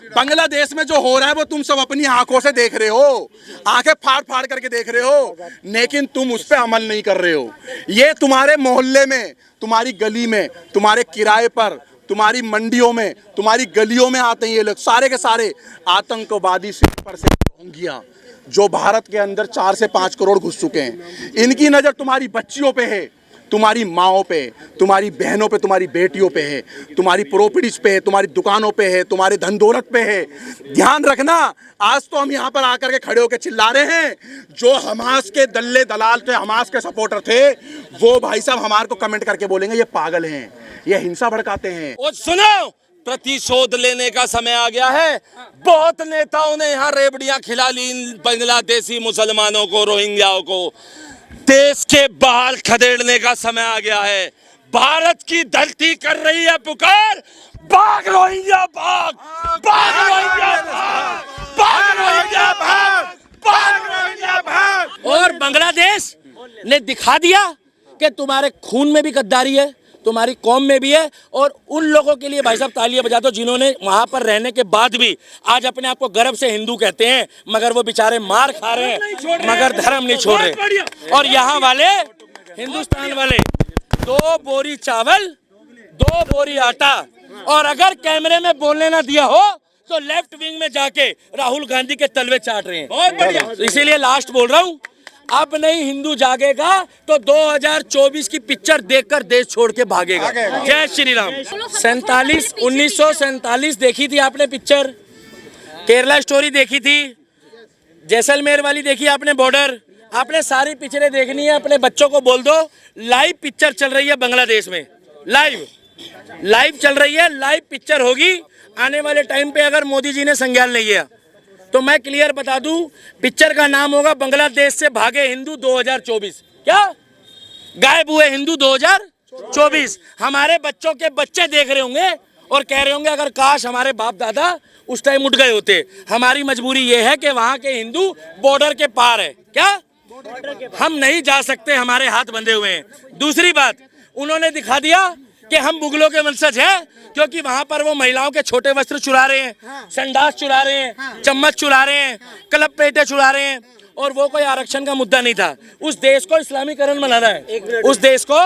बांग्लादेश में जो हो रहा है वो तुम सब अपनी आंखों से देख रहे हो, आंखें फाड़ फाड़ करके देख रहे हो, लेकिन तुम उस पर अमल नहीं कर रहे हो। ये तुम्हारे मोहल्ले में, तुम्हारी गली में, तुम्हारे किराए पर, तुम्हारी मंडियों में, तुम्हारी गलियों में आते हैं ये लोग, सारे के सारे आतंकवादी सिर्फ पर से रोहिंग्या जो भारत के अंदर 4 से 5 करोड़ घुस चुके हैं। इनकी नज़र तुम्हारी बच्चियों पे है, तुम्हारी माओं पे, तुम्हारी बहनों पे, तुम्हारी बेटियों पे है, तुम्हारी प्रॉपर्टीज पे है, तुम्हारी दुकानों पे है, तुम्हारे धन दौलत पे है। ध्यान रखना, आज तो हम यहाँ पर आकर के खड़े होकर चिल्ला रहे हैं, जो हमास के दल्ले दलाल थे, हमास के सपोर्टर थे, वो भाई साहब हमारे को कमेंट करके बोलेंगे ये पागल हैं, ये हिंसा भड़काते हैं। और सुनो, प्रतिशोध लेने का समय आ गया है। बहुत नेताओं ने यहाँ रेवड़ियां खिला ली बांग्लादेशी मुसलमानों को, रोहिंग्याओं को। देश के बाहर खदेड़ने का समय आ गया है। भारत की धरती कर रही है पुकार, भाग रोहिंग्या भाग, भाग रोहिंग्या भाग, भाग रोहिंग्या भाग, भाग रोहिंग्या भाग। और बांग्लादेश ने दिखा दिया कि तुम्हारे खून में भी गद्दारी है, तुम्हारी कौम में भी है। और उन लोगों के लिए भाई साहब तालियां बजा दो जिन्होंने वहां पर रहने के बाद भी आज अपने आप को गर्व से हिंदू कहते हैं, मगर वो बेचारे मार खा रहे हैं, मगर धर्म नहीं छोड़ रहे। और यहाँ वाले हिंदुस्तान वाले 2 बोरी चावल, 2 बोरी आटा, और अगर कैमरे में बोलने ना दिया हो तो लेफ्ट विंग में जाके राहुल गांधी के तलवे चाट रहे हैं। बहुत बढ़िया। इसीलिए लास्ट बोल रहा हूँ, अब नहीं हिंदू जागेगा तो 2024 की पिक्चर देखकर देश छोड़ के भागेगा। जय श्री राम। 1947 देखी थी आपने पिक्चर, केरला स्टोरी देखी थी, जैसलमेर वाली देखी आपने, बॉर्डर, आपने सारी पिक्चरें देखनी है। अपने बच्चों को बोल दो लाइव पिक्चर चल रही है बांग्लादेश में, लाइव चल रही है, लाइव पिक्चर होगी आने वाले टाइम पे। अगर मोदी जी ने संज्ञान नहीं लिया तो मैं क्लियर बता दूं, पिक्चर का नाम होगा बांग्लादेश से भागे हिंदू 2024। क्या गायब हुए हिंदू 2024। हमारे बच्चों के बच्चे देख रहे होंगे और कह रहे होंगे अगर काश हमारे बाप दादा उस टाइम उठ गए होते। हमारी मजबूरी ये है कि वहां के हिंदू बॉर्डर के पार है। क्या हम नहीं जा सकते, हमारे हाथ बंधे हुए हैं। दूसरी बात, उन्होंने दिखा दिया कि हम मुगलों के वंशज हैं, क्योंकि वहां पर वो महिलाओं के छोटे वस्त्र चुरा रहे हैं, संडास चुरा रहे हैं, चम्मच चुरा रहे हैं, क्लब प्लेटें चुरा रहे हैं। और वो कोई आरक्षण का मुद्दा नहीं था। उस देश को इस्लामीकरण बनाना है, उस देश को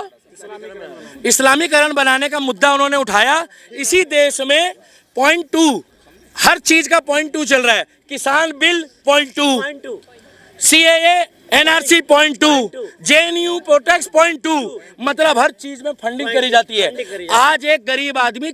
इस्लामीकरण बनाने का मुद्दा उन्होंने उठाया। इसी देश में .2 हर चीज का .2 चल रहा है। किसान bill .2, CAA NRC .2, JNU protect .2, मतलब हर चीज में फंडिंग करी जाती है। आज एक गरीब आदमी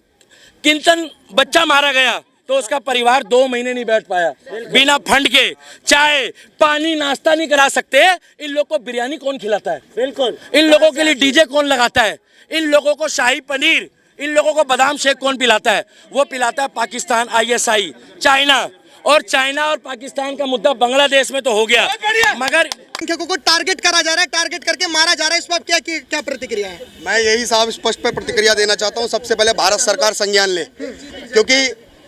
किंतन बच्चा मारा गया तो उसका परिवार 2 महीने नहीं बैठ पाया बिना फंड के। चाय पानी नाश्ता नहीं करा सकते, इन लोगों को बिरयानी कौन खिलाता है? बिल्कुल। इन लोगों के लिए डीजे कौन लगाता है? इन लोगों को शाही पनीर, इन लोगों को बादाम शेक कौन पिलाता है? वो पिलाता है पाकिस्तान, ISI, चाइना। और चाइना और पाकिस्तान का मुद्दा बांग्लादेश में तो हो गया, मगर संख्यकों को टारगेट करा जा रहा है, टारगेट करके मारा जा रहा है। इस पर क्या प्रतिक्रिया है? मैं यही साहब स्पष्ट पे प्रतिक्रिया देना चाहता हूँ। सबसे पहले भारत सरकार संज्ञान ले, क्योंकि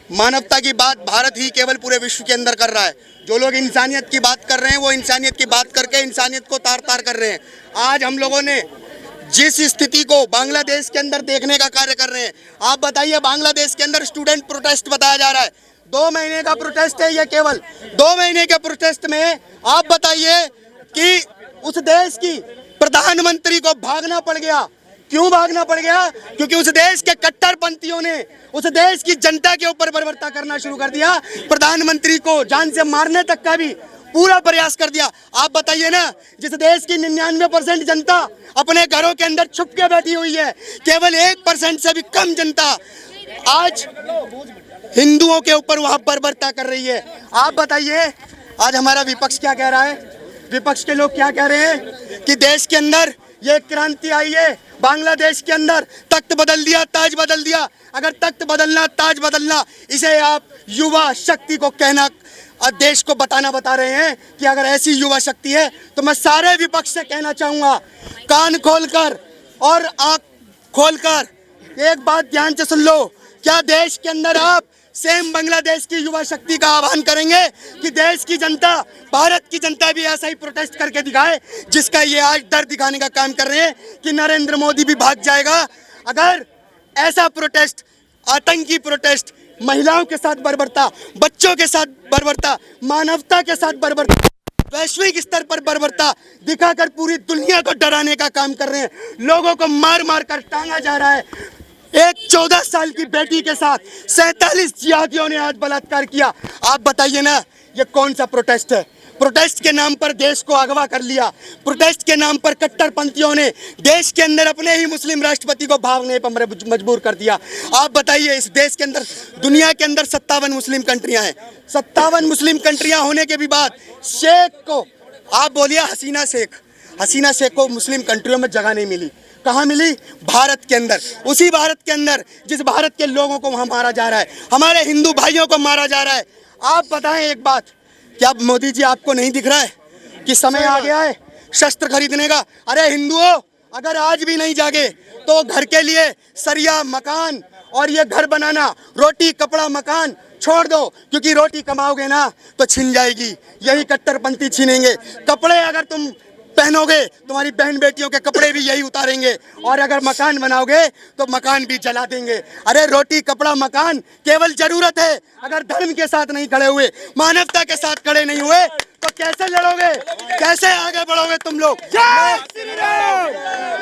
मानवता की बात भारत ही केवल पूरे विश्व के अंदर कर रहा है। जो लोग इंसानियत की बात कर रहे हैं वो इंसानियत की बात करके इंसानियत को तार तार कर रहे हैं। आज हम लोगों ने जिस स्थिति को बांग्लादेश के अंदर देखने का कार्य कर रहे हैं, आप बताइए, बांग्लादेश के अंदर स्टूडेंट प्रोटेस्ट बताया जा रहा है। 2 महीने का प्रोटेस्ट है ये, केवल 2 महीने के प्रोटेस्ट में आप बताइए कि उस देश की प्रधानमंत्री को भागना पड़ गया। क्यों भागना पड़ गया? क्योंकि उस देश के कट्टरपंथियों ने उस देश की जनता के ऊपर बर्बरता करना शुरू कर दिया। प्रधानमंत्री को जान से मारने तक का भी पूरा प्रयास कर दिया। आप बताइए ना, जिस देश की 99% जनता अपने घरों के अंदर छुप के बैठी हुई है, केवल 1% से भी कम जनता आज हिंदुओं के ऊपर वहां बर्बरता कर रही है। आप बताइए, आज हमारा विपक्ष क्या कह रहा है? विपक्ष के लोग क्या कह रहे हैं कि देश के अंदर ये क्रांति आई है, बांग्लादेश के अंदर तख्त बदल दिया, ताज बदल दिया। अगर तख्त बदलना, ताज बदलना, इसे आप युवा शक्ति को कहना, देश को बताना बता रहे हैं कि अगर ऐसी युवा शक्ति है तो मैं सारे विपक्ष से कहना चाहूंगा, कान खोलकर और आंख खोलकर एक बात ध्यान से सुन लो। क्या देश के अंदर आप सेम बांग्लादेश की युवा शक्ति का आह्वान करेंगे कि देश की जनता, भारत की जनता भी ऐसा ही प्रोटेस्ट करके दिखाए, जिसका ये आज डर दिखाने का काम कर रहे हैं कि नरेंद्र मोदी भी भाग जाएगा? अगर ऐसा प्रोटेस्ट, आतंकी प्रोटेस्ट महिलाओं के साथ बर्बरता, बच्चों के साथ बर्बरता, मानवता के साथ बर्बरता, वैश्विक स्तर पर बर्बरता दिखाकर पूरी दुनिया को डराने का काम कर रहे हैं। लोगों को मार मार कर टांगा जा रहा है। एक 14 साल की बेटी के साथ 47 जिहादियों ने आज बलात्कार किया। आप बताइए ना, ये कौन सा प्रोटेस्ट है? प्रोटेस्ट के नाम पर देश को अगवा कर लिया। प्रोटेस्ट के नाम पर कट्टरपंथियों ने देश के अंदर अपने ही मुस्लिम राष्ट्रपति को भागने पर मजबूर कर दिया। आप बताइए, इस देश के अंदर, दुनिया के अंदर 57 मुस्लिम कंट्रियां हैं। 57 मुस्लिम कंट्रियां होने के भी बाद शेख को, आप बोलिए हसीना शेख को मुस्लिम कंट्रियों में जगह नहीं मिली। कहाँ मिली? भारत के अंदर। उसी भारत के अंदर जिस भारत के लोगों को वहाँ मारा जा रहा है, हमारे हिंदू भाइयों को मारा जा रहा है। आप बताएं एक बात, क्या मोदी जी आपको नहीं दिख रहा है कि समय आ गया है शस्त्र खरीदने का? अरे हिंदुओं, अगर आज भी नहीं जागे तो घर के लिए सरिया मकान और ये घर बनाना, रोटी कपड़ा मकान छोड़ दो, क्योंकि रोटी कमाओगे ना तो छिन जाएगी, यही कट्टरपंथी छीनेंगे। कपड़े अगर तुम पहनोगे, तुम्हारी बहन बेटियों के कपड़े भी यही उतारेंगे, और अगर मकान बनाओगे तो मकान भी जला देंगे। अरे रोटी कपड़ा मकान केवल जरूरत है। अगर धर्म के साथ नहीं खड़े हुए, मानवता के साथ खड़े नहीं हुए तो कैसे लड़ोगे, कैसे आगे बढ़ोगे तुम लोग?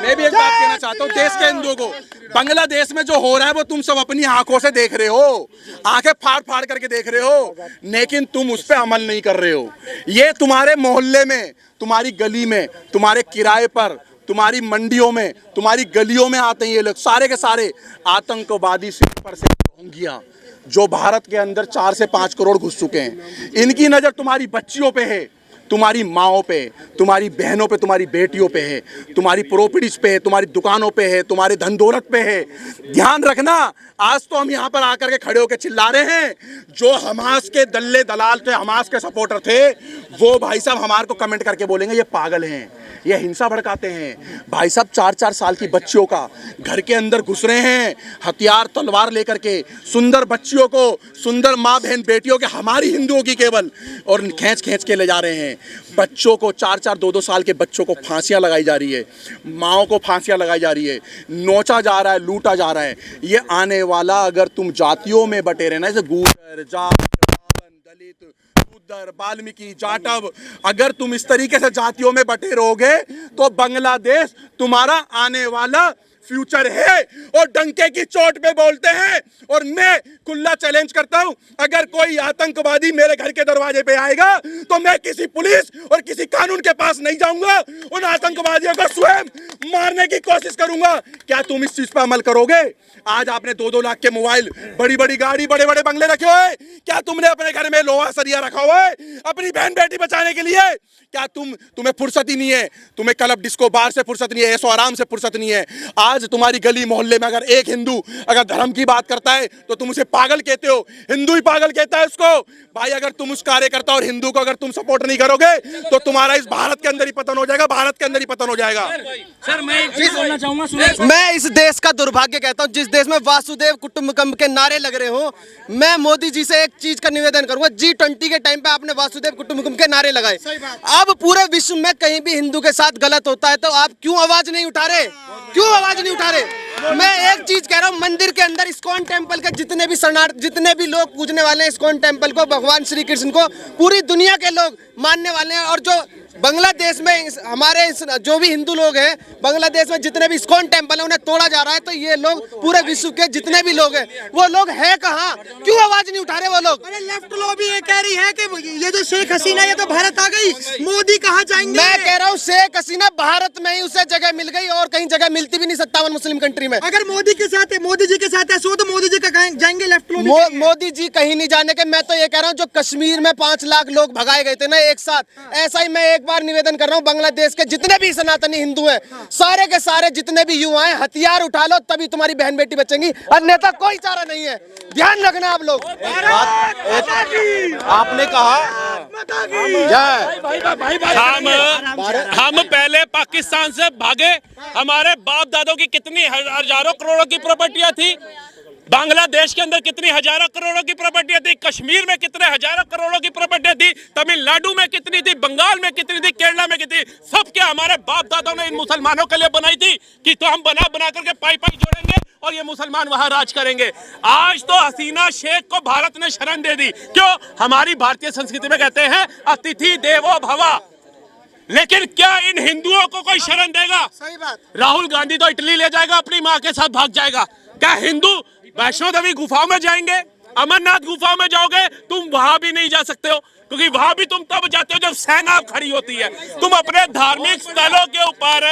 मैं भी एक बात कहना चाहता हूँ देश के हिंदुओं को, बांग्लादेश में जो हो रहा है वो तुम सब अपनी आंखों से देख रहे हो, आंखें फाड़ फाड़ करके देख रहे हो, लेकिन तुम उस पर अमल नहीं कर रहे हो। ये तुम्हारे मोहल्ले में, तुम्हारी गली में, तुम्हारे किराए पर, तुम्हारी मंडियों में, तुम्हारी गलियों में आते हैं ये लोग, सारे के सारे आतंकवादी पर से ढोंगियां जो भारत के अंदर 4 से 5 करोड़ घुस चुके हैं। इनकी नज़र तुम्हारी बच्चियों पे है, तुम्हारी माओं पे, तुम्हारी बहनों पे, तुम्हारी बेटियों पे है, तुम्हारी प्रॉपर्टीज पे है, तुम्हारी दुकानों पे है, तुम्हारे धन दौलत पे है। ध्यान रखना, आज तो हम यहाँ पर आकर के खड़े होकर चिल्ला रहे हैं, जो हमास के दल्ले दलाल थे, हमास के सपोर्टर थे, वो भाई साहब हमारे को कमेंट करके बोलेंगे ये पागल हैं, ये हिंसा भड़काते हैं। भाई साहब 4-4 साल की बच्चियों का घर के अंदर घुस रहे हैं हथियार तलवार लेकर के, सुंदर बच्चियों को, सुंदर माँ बहन बेटियों के, हमारी हिंदुओं की केवल, और खींच खींच के ले जा रहे हैं। बच्चों को 4-4, 2-2 साल के बच्चों को फांसियां लगाई जा रही है, माओ को फांसियां लगाई जा रही है, नोचा जा रहा है, लूटा जा रहा है। ये आने वाला, अगर तुम जातियों में बटे रहना, जैसे गूजर, जाट, दलित, शूद्र, वाल्मीकि, जाटव, अगर तुम इस तरीके से जातियों में बटे रहोगे तो बांग्लादेश तुम्हारा आने वाला फ्यूचर है। और डंके की चोट पे बोलते हैं, और मैं खुला चैलेंज करता हूं, अगर कोई आतंकवादी मेरे घर के दरवाजे पे आएगा तो मैं किसी पुलिस और किसी कानून के पास नहीं जाऊंगा, उन आतंकवादियों को स्वयं मारने की कोशिश करूंगा। क्या तुम इस चीज पर अमल करोगे? आज आपने 2-2 लाख के मोबाइल, बड़ी बड़ी गाड़ी, बड़े बड़े बंगले रखे हुए, क्या तुमने अपने घर में लोहा सरिया रखा हुआ है अपनी बहन बेटी बचाने के लिए? क्या तुम्हें फुर्सत ही नहीं है? तुम्हें क्लब डिस्को बार से फुर्सत नहीं है, ऐसो आराम से फुर्सत नहीं है। आज तुम्हारी गली मोहल्ले में अगर एक हिंदू अगर धर्म की बात करता है तो तुम उसे पागल कहते हो, हिंदू ही पागल कहता है उसको। भाई अगर तुम उस कार्यकर्ता और हिंदू को अगर तुम सपोर्ट नहीं करोगे तो तुम्हारा इस भारत के अंदर ही पतन हो जाएगा, भारत के अंदर ही पतन हो जाएगा। सर मैं एक चीज बोलना चाहूंगा, मैं इस देश का दुर्भाग्य कहता हूं, जिस देश में वासुदेव कुटुंबकम के नारे लग रहे हो। मैं मोदी जी से एक चीज का निवेदन करूंगा, G20 के टाइम पे आपने वासुदेव कुटुंबकम के नारे लगाए, अब पूरे विश्व में कहीं भी हिंदू के साथ गलत होता है तो आप क्यों आवाज नहीं उठा रहे? क्यों आवाज नहीं उठा रहे? मैं एक चीज कह रहा हूँ, मंदिर के अंदर इस्कॉन टेम्पल के जितने भी लोग पूजने वाले हैं इस्कॉन टेम्पल को, भगवान श्री कृष्ण को, पूरी दुनिया के लोग मानने वाले हैं। और जो बांग्लादेश में हमारे जो भी हिंदू लोग हैं, बांग्लादेश में जितने भी इस्कॉन टेम्पल है उन्हें तोड़ा जा रहा है, तो ये लोग पूरे विश्व के जितने भी लोग हैं वो लोग हैं कहाँ? क्यों आवाज नहीं उठा रहे वो लोग? अरे लेफ्ट लॉबी ये कह रही है कि ये जो शेख हसीना ये तो भारत आ गई, मोदी कहाँ जाएंगे? मैं कह रहा हूँ शेख हसीना भारत में ही उसे जगह मिल गई और कहीं जगह मिलती भी नहीं 57 मुस्लिम कंट्री में। अगर मोदी के साथ है, मोदी जी के साथ है, सो तो मोदी जी का जाएंगे लेफ्ट लॉबी? मोदी जी कहीं नहीं जाने के। मैं तो ये कह रहा हूँ जो कश्मीर में 5 लाख लोग भगाए गए थे ना एक साथ, ऐसा ही मैं एक बार निवेदन कर रहा हूँ, बांग्लादेश के जितने भी सनातनी हिंदू हैं, सारे के सारे जितने भी युवा हैं, हथियार उठा लो तभी तुम्हारी बहन बेटी बचेंगी, अन्यथा कोई चारा नहीं है। ध्यान रखना आप लोग। आपने कहा हम पहले पाकिस्तान से भागे, हमारे बाप दादों की कितनी हजारों करोड़ों की प्रॉपर्टियां थी, बांग्लादेश के अंदर कितनी हजारों करोड़ों की प्रॉपर्टी थी, कश्मीर में कितने हजारों करोड़ों की प्रॉपर्टी थी, तमिलनाडु में कितनी थी, बंगाल में कितनी थी, केरला में कितनी, सब क्या हमारे बाप दादाओं ने इन मुसलमानों के लिए बनाई थी कि तो हम बना बना करके पाई पाई जोड़ेंगे और ये मुसलमान वहां राज करेंगे। आज तो हसीना शेख को भारत ने शरण दे दी। क्यों? हमारी भारतीय संस्कृति में कहते हैं अतिथि देवो भव, लेकिन क्या इन हिंदुओं को कोई शरण देगा? सही बात। राहुल गांधी तो इटली ले जाएगा, अपनी माँ के साथ भाग जाएगा। क्या हिंदू वैष्णो देवी गुफाओं में जाएंगे? अमरनाथ गुफाओं में जाओगे, तुम वहां भी नहीं जा सकते हो, क्योंकि वहां भी तुम तब जाते हो जब सेना खड़ी होती है। तुम अपने धार्मिक स्थलों के ऊपर,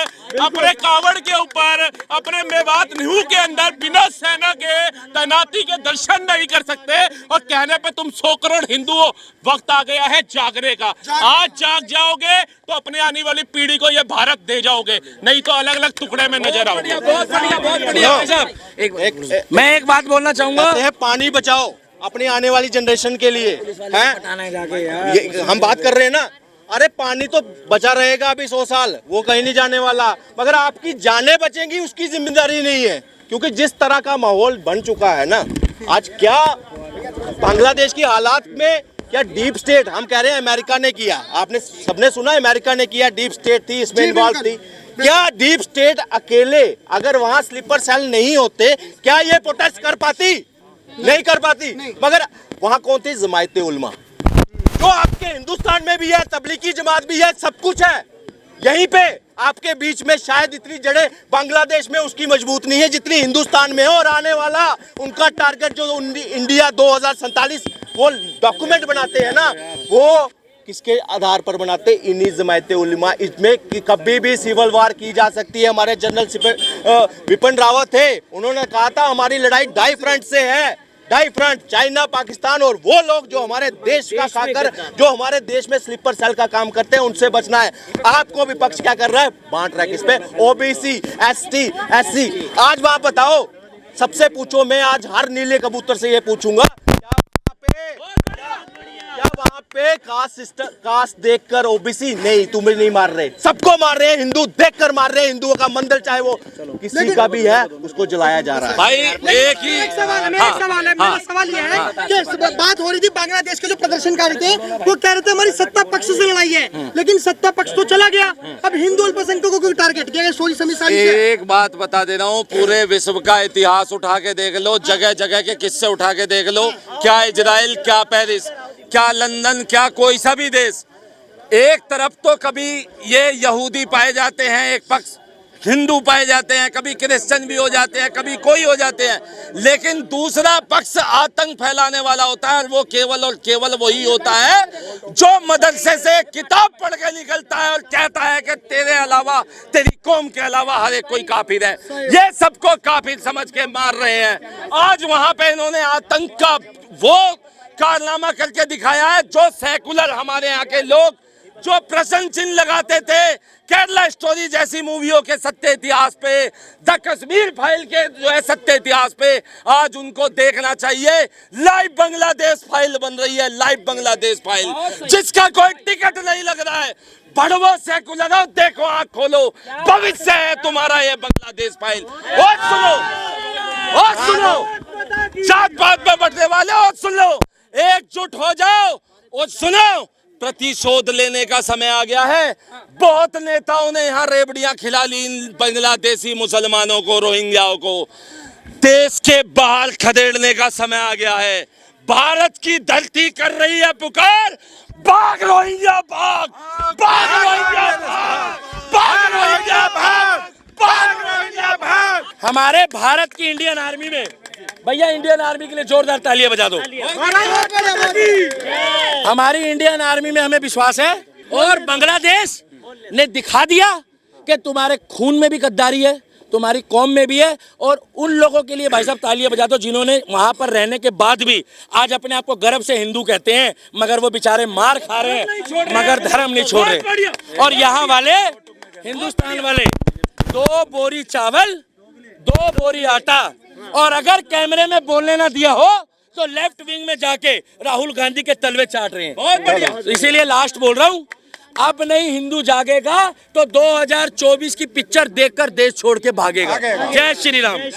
अपने कावड़ के ऊपर, अपने मेवात न्यू के अंदर बिना सेना के तैनाती के दर्शन नहीं कर सकते, और कहने पे तुम 100 करोड़ हिंदू हो। वक्त आ गया है जागने का। आज जाग जाओगे तो अपने आने वाली पीढ़ी को ये भारत दे जाओगे, नहीं तो अलग अलग टुकड़े में नजर आओगे। बहुत बढ़िया, बहुत बढ़िया भाई साहब। मैं एक बात बोलना चाहूंगा, पानी बचाओ अपनी आने वाली जनरेशन के लिए, हैं? ये हम बात कर रहे हैं ना, अरे पानी तो बचा रहेगा अभी 100 साल, वो कहीं नहीं जाने वाला, मगर आपकी जानें बचेंगी उसकी जिम्मेदारी नहीं है, क्योंकि जिस तरह का माहौल बन चुका है ना आज, क्या बांग्लादेश की हालात में क्या डीप स्टेट, हम कह रहे हैं अमेरिका ने किया, आपने सबने सुना अमेरिका ने किया, डीप स्टेट थी इसमें इन्वॉल्व थी। क्या डीप स्टेट अकेले अगर वहां स्लीपर सेल नहीं होते क्या ये प्रोटेस्ट कर पाती? नहीं कर पाती। मगर वहां कौन थी? जमायत उलमा, जो आपके हिंदुस्तान में भी है, तबलीगी जमात भी है, सब कुछ है। यहीं पे आपके बीच में शायद इतनी जड़ें बांग्लादेश में उसकी मजबूत नहीं है जितनी हिंदुस्तान में है। और आने वाला उनका टारगेट जो इंडिया 2047 वो डॉक्यूमेंट बनाते हैं ना, वो किसके आधार पर बनाते? इन्हीं जमायत उलमा। इसमें कभी भी सिविल वार की जा सकती है। हमारे जनरल विपिन रावत थे, उन्होंने कहा था हमारी लड़ाई 2 फ्रंट से है, 2 फ्रंट, चाइना, पाकिस्तान, और वो लोग जो हमारे देश का खाकर, जो हमारे देश में स्लीपर सेल का काम करते हैं, उनसे बचना है। आपको विपक्ष क्या कर रहा है? बांट रहा है किस पे? OBC, ST, SC. आज वहां बताओ, सबसे पूछो, मैं आज हर नीले कबूतर से ये पूछूंगा, क्या वहाँ पे कास्ट देखकर ओबीसी नहीं, तुम्हें नहीं मार रहे, सबको मार रहे हैं, हिंदू देखकर मार रहे हैं। हिंदुओं का मंदिर चाहे वो किसी का भी है, उसको जलाया जा रहा है। भाई एक ही सवाल है, मेरा सवाल ये है कि बात हो रही थी बांग्लादेश के जो प्रदर्शनकारी थे, वो कह रहे थे हमारी सत्ता पक्ष से लड़ाई है, लेकिन सत्ता पक्ष तो चला गया, अब हिंदू अल्पसंख्यकों को टारगेट किया गया। एक बात बता दे रहा हूँ, पूरे विश्व का इतिहास उठा के देख लो, जगह जगह के किस्से उठा के देख लो, क्या इजराइल, क्या पेरिस, क्या लंदन, क्या कोई सा भी देश, एक तरफ तो कभी ये यहूदी पाए जाते हैं, एक पक्ष हिंदू पाए जाते हैं, कभी क्रिश्चियन भी हो जाते हैं, कभी कोई हो जाते हैं, लेकिन दूसरा पक्ष आतंक फैलाने वाला होता है, और वो केवल और केवल वही होता है जो मदरसे से किताब पढ़ के निकलता है और कहता है कि तेरे अलावा, तेरी कौम के अलावा हर एक कोई काफिर है। ये सबको काफिर समझ के मार रहे हैं। आज वहां पे इन्होंने आतंक का वो कारनामा करके दिखाया है जो सेकुलर हमारे यहाँ के लोग जो प्रश्न चिन्ह लगाते थे केरला स्टोरी जैसी मूवियों के सत्य इतिहास पे, द कश्मीर फाइल के जो है सत्य इतिहास पे, आज उनको देखना चाहिए। लाइव बांग्लादेश फाइल बन रही है, लाइव बांग्लादेश फाइल, जिसका कोई टिकट नहीं लग रहा है। बढ़वो सेकुलर हो, देखो आंख खोलो, भविष्य है तुम्हारा ये बांग्लादेश फाइल। और सुनो, जात पात में बंटने वाले, और सुन लो, एकजुट हो जाओ और सुनो, प्रतिशोध लेने का समय आ गया है। बहुत नेताओं ने यहाँ रेवड़ियां खिला ली इन बांग्लादेशी मुसलमानों को, रोहिंग्याओं को। देश के बाहर खदेड़ने का समय आ गया है। भारत की धरती कर रही है पुकार, भाग रोहिंग्या भाग, भाग रोहिंग्या भाग, भाग रोहिंग्या भाग, भाग रोहिंग्या भाग। हमारे भारत की इंडियन आर्मी में, भैया इंडियन आर्मी के लिए जोरदार तालियां बजा दो। हमारी इंडियन आर्मी में हमें विश्वास है, और बांग्लादेश ने दिखा दिया कि तुम्हारे खून में भी गद्दारी है, तुम्हारी कौम में भी है। और उन लोगों के लिए भाई साहब तालियां बजा दो जिन्होंने वहां पर रहने के बाद भी आज अपने आप को गर्व से हिंदू कहते हैं, मगर वो बेचारे मार खा रहे हैं, मगर धर्म नहीं छोड़ रहे। और यहाँ वाले हिंदुस्तान वाले 2 बोरी चावल, 2 बोरी आटा, और अगर कैमरे में बोलने ना दिया हो तो लेफ्ट विंग में जाके राहुल गांधी के तलवे चाट रहे हैं। बहुत बढ़िया। इसीलिए लास्ट बोल रहा हूँ, अब नहीं हिंदू जागेगा तो 2024 की पिक्चर देखकर देश छोड़ के भागेगा। जय श्री राम।